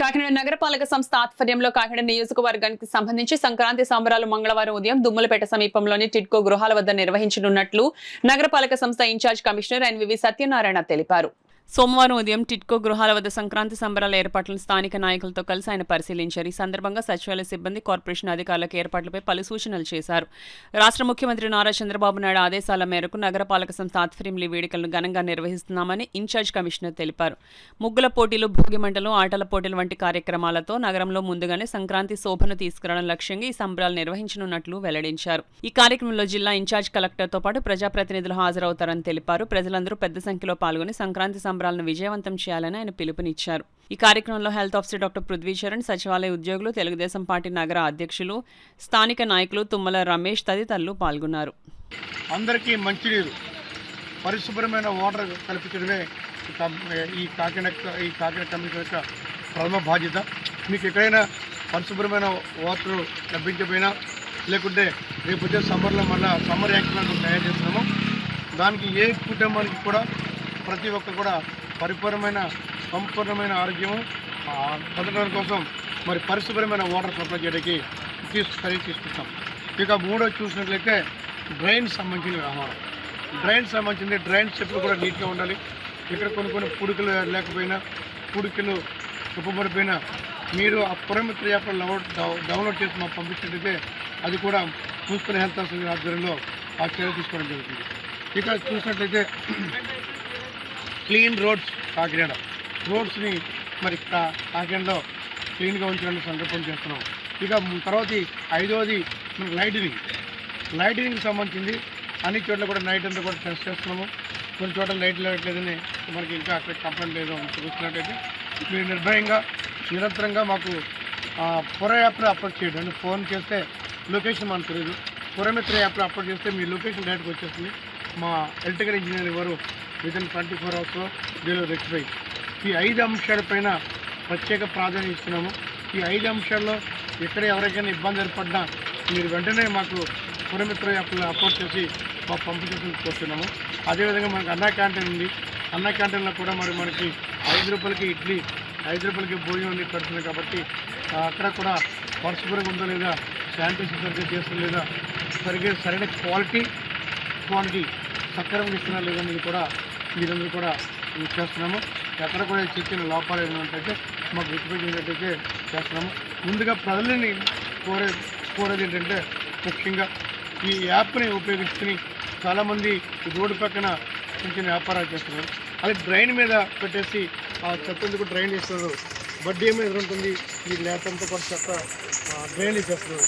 కాకినాడ నగరపాలక సంస్థ ఆధ్వర్యంలో కాకినాడ నియోజకవర్గానికి సంబంధించి సంక్రాంతి సంబరాలు మంగళవారం ఉదయం దుమ్మలపేట సమీపంలోని టిడ్కో గృహాల వద్ద నిర్వహించనున్నట్లు నగరపాలక సంస్థ ఇన్ఛార్జ్ కమిషనర్ ఎన్వివి సత్యనారాయణ తెలిపారు. సోమవారం ఉదయం టిడ్కో గృహాల వద్ద సంక్రాంతి సంబరాల ఏర్పాట్లను స్థానిక నాయకులతో కలిసి ఆయన పరిశీలించారు. ఈ సందర్భంగా సచివాలయ సిబ్బంది, కార్పొరేషన్ అధికారులకు ఏర్పాట్లపై పలు సూచనలు చేశారు. రాష్ట్ర ముఖ్యమంత్రి నారా చంద్రబాబు నాయుడు ఆదేశాల మేరకు నగరపాలక సంస్థ ఆధ్వర్యంలో ఈ వేడుకలను ఘనంగా నిర్వహిస్తున్నామని ఇన్ఛార్జ్ కమిషనర్ తెలిపారు. ముగ్గుల పోటీలు, భోగి మంటలు, ఆటల పోటీలు వంటి కార్యక్రమాలతో నగరంలో ముందుగానే సంక్రాంతి శోభను తీసుకురావడం లక్ష్యంగా ఈ సంబరాలు నిర్వహించనున్నట్లు వెల్లడించారు. ఈ కార్యక్రమంలో జిల్లా ఇన్ఛార్జ్ కలెక్టర్తో పాటు ప్రజాప్రతినిధులు హాజరవుతారని తెలిపారు. ప్రజలందరూ పెద్ద సంఖ్యలో పాల్గొని సంక్రాంతి సంబరాలను విజయవంతం చేయాలని ఆయన పిలుపునిచ్చారు. ఈ కార్యక్రమంలో హెల్త్ ఆఫీసర్ డాక్టర్ పృథ్వీచరణ్, సచివాలయ ఉద్యోగులు, తెలుగుదేశం పార్టీ నగర అధ్యక్షులు, స్థానిక నాయకులు తుమ్మల రమేష్ తదితరులు పాల్గొన్నారు. అందరికీ మంచినీరు, పరిశుభ్రమైన వాటర్ కల్పించడమే ఈ కాకినాడ కమిషన్ యొక్క ప్రథమ బాధ్యత. మీకు ఎక్కడైనా పరిశుభ్రమైన వాటర్ లభించకపోయినా, లేకుంటే రేపు వచ్చే సమ్మర్లో మళ్ళీ సమ్మర్ యాక్షన్ తయారు చేస్తున్నాము. దానికి ఏ కుటుంబానికి కూడా ప్రతి ఒక్కరు కూడా సంపూర్ణమైన ఆరోగ్యము పొందడం కోసం మరి పరిశుభ్రమైన వాటర్ సప్లై చేయడానికి తీసుకుంటాం. ఇక మూడో చూసినట్లయితే డ్రైన్ సంబంధించిన వ్యవహారం. డ్రైన్ చెట్లు కూడా నీట్గా ఉండాలి. ఇక్కడ కొన్ని పుడుకులు లేకపోయినా, పుడుకులు ఉపపడిపోయినా మీరు ఆ పురమిత్ర యాప్ డౌన్లోడ్ చేసి మాకు పంపించినట్లయితే అది కూడా మున్సిపల్ హెల్త్ ఆఫీసర్ ఆధ్వర్యంలో ఆ చర్య తీసుకోవడం జరుగుతుంది. ఇక్కడ చూసినట్లయితే క్లీన్ రోడ్స్ కాకినాడ రోడ్స్ని మరి కాకినాడలో క్లీన్గా ఉంచడానికి సంకల్పం చేస్తున్నాం. ఇక తర్వాత ఐదవది లైటింగ్కి సంబంధించింది. అన్ని చోట్ల కూడా నైట్ అంతా కూడా టెస్ట్ చేస్తున్నాము. కొన్ని చోట్ల లైట్ లేట్లేదని మనకి ఇంకా అక్కడ కంప్లైంట్ లేదు చూస్తున్నట్టయితే మీరు నిర్భయంగా నిరంతరంగా మాకు పుర యాప్లో అప్లోడ్ చేయండి. అంటే ఫోన్ చేస్తే లొకేషన్ మనకు తెలియదు. పురమిత్ర యాప్లో అప్లోడ్ చేస్తే మీ లొకేషన్ డైరెక్ట్గా వచ్చేస్తుంది. మా ఎలక్ట్రికల్ ఇంజనీర్ వారు వితిన్ 24 అవర్స్లో దీనిలో రెక్టిఫై. ఈ 5 అంశాలపైన ప్రత్యేక ప్రాధాన్యత ఇస్తున్నాము. ఈ 5 అంశాల్లో ఎక్కడ ఎవరికైనా ఇబ్బంది ఏర్పడినా మీరు వెంటనే మాకు పురమిత్ర యాప్లో అప్లోడ్ చేసి మాకు పంపించాల్సి కోరుతున్నాము. అదేవిధంగా మనకు అన్నా క్యాంటీన్ ఉంది. అన్నా క్యాంటీన్లో కూడా మనకి 5 రూపాయలకి ఇడ్లీ, 5 రూపాయలకి భోజనం అన్ని పెడుతుంది. కాబట్టి అక్కడ కూడా పరిశుభ్రంగా ఉందో లేదా, శానిటైజేషన్ సరిగ్గా చేస్తుందో లేదా, సరైన క్వాలిటీ సక్రమంగా ఇస్తున్నా లేదనేది కూడా మీరందరూ కూడా చేస్తున్నాము. ఎక్కడ కూడా చెప్పిన లోపాలు ఏమైనట్టయితే మాకు గుర్తుపెట్టినట్టయితే చేస్తున్నాము. ముందుగా ప్రజలని కోరేది ఏంటంటే ముఖ్యంగా ఈ యాప్ని ఉపయోగించుకుని చాలామంది రోడ్డు పక్కన చిన్న వ్యాపారాలు చేస్తున్నారు. అది డ్రైన్ మీద పెట్టేసి ఆ చెత్తందుకు డ్రైన్ చేస్తున్నారు. బడ్డీ మీద ఉంటుంది, ఈ లేతంతా కూడా చెత్త డ్రైన్ చేస్తున్నారు.